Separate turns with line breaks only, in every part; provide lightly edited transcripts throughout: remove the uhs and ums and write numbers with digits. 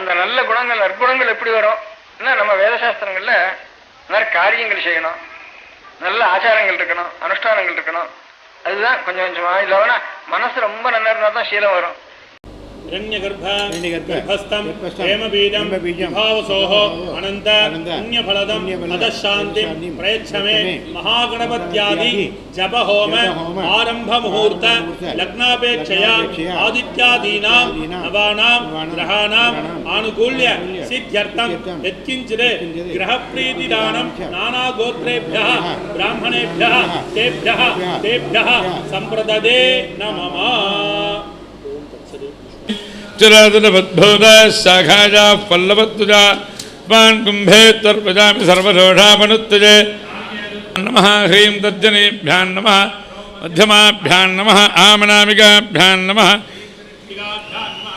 அந்த நல்ல குணங்கள் நற்குணங்கள் எப்படி வரும்? நம்ம வேதசாஸ்திரங்கள்ல நிறைய காரியங்கள் செய்யணும், நல்ல ஆச்சாரங்கள் இருக்கணும், அனுஷ்டானங்கள் இருக்கணும். அதுதான் கொஞ்சம் கொஞ்சமா. இல்லைன்னா மனசு ரொம்ப நல்லா இருந்தா தான் சீலம் வரும்.
गर्भस्थं हेमबीजं विभावसोः अनन्त पुण्यफलदं अदशान्तिं प्रयच्छमे महागणपत्यादि जपहोम आरंभ मुहूर्त लग्नापेक्षया आदित्यादीनां नवानां ग्रहाणाम् आनुकूल्य सिद्ध्यर्थं यत्किञ्चित् ग्रहप्रीतिदानं नानागोत्रेभ्यः ब्राह्मणेभ्यः तेभ्यः सम्प्रददे नमः। चराचरवद्भूता शाखाया पल्लवत्वजा पान् कुम्भे तर्पजामि सर्वदोषापनुत्तजे नमः। ह्रीं तज्जनेभ्यां नमः, मध्यमाभ्यां नमः, आमनामिकाभ्यां नमः,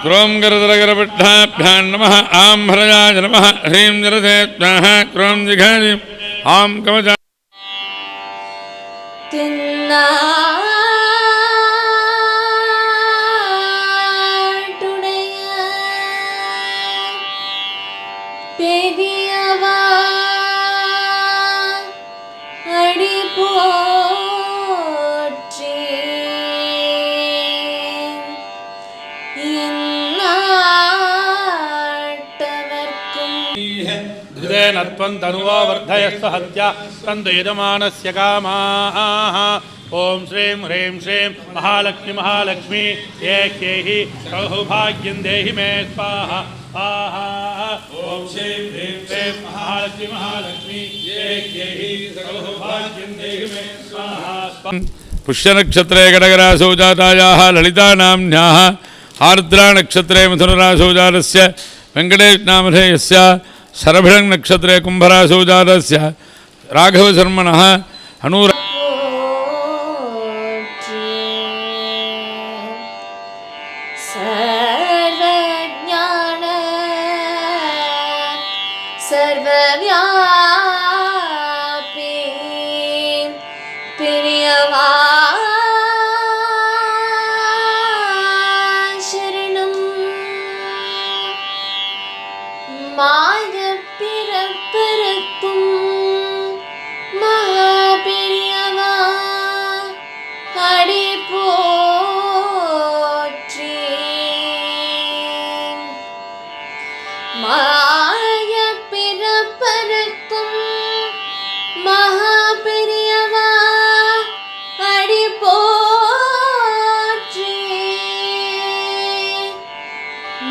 क्रों करदरकरपट्टाभ्यां नमः, आं भरजाय नमः। ह्रीं जलधे स्वाहा, क्रों जिघानि, आं कवचा नत्वन्तनुवा वर्धयस्व हत्या तन्तु यजमानस्य कामाः। ओम श्रीं ह्रीं श्रीं महालक्ष्मी महालक्ष्मी ह्येहि सौभाग्यं देहि मे स्वाहा स्वाहा। ओम श्रीं ह्रीं श्रीं महालक्ष्मी महालक्ष्मी ह्येहि सौभाग्यं देहि मे स्वाहा। पुष्यनक्षत्रे कडगरासौ जातायाः ललिता नाम्न्याः आर्द्रा नक्षत्रे मिथुनरासौ जातस्य वेङ्कटेश नामधेयस्य शरभिणं नक्षत्रे कुंभरासौ जातस्य राघवशर्मणः अनुरा
सर्वज्ञान सर्वव्यापी प्रियवान् शरणं பிறப்பறுக்கும் மகாபெரியவா அடி போற்றி. மாய பிறப்பறுக்கும் மகாபெரியவா அடி போற்றி.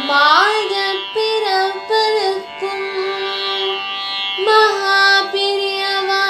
மாய பிறப்பறுக்கும் महापिरियवा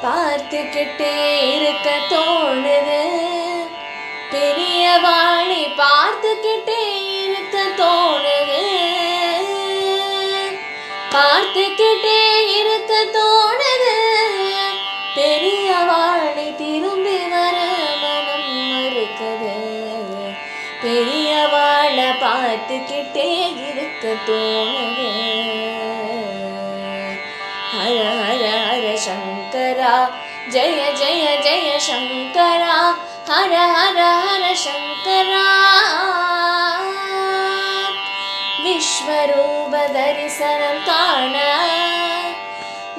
பார்த்துக்கிட்டே இருக்க தோணுது பெரியவாளை பார்த்துக்கிட்டே இருக்க தோணுது பார்த்துக்கிட்டே இருக்க தோணுது பெரியவாளை திரும்பி வர மனம் மறுக்குது பெரியவாளை பார்த்துக்கிட்டே இருக்க தோணுது. हर हर हर शंकरा जय जय ஜெய சங்கரா ஹர ஹர ஹர சங்கரா விஸ்வரூப தரிசனம் காண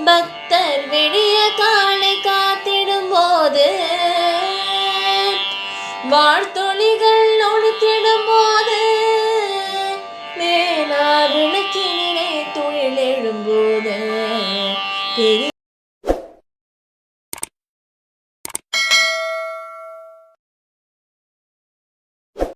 பக்தர் விடிய காலை காத்திடும் போது வாழ்த்தொழிகள் ஒழித்திடும் போது மேலார் விளக்கினிலே துயில் எழும்போது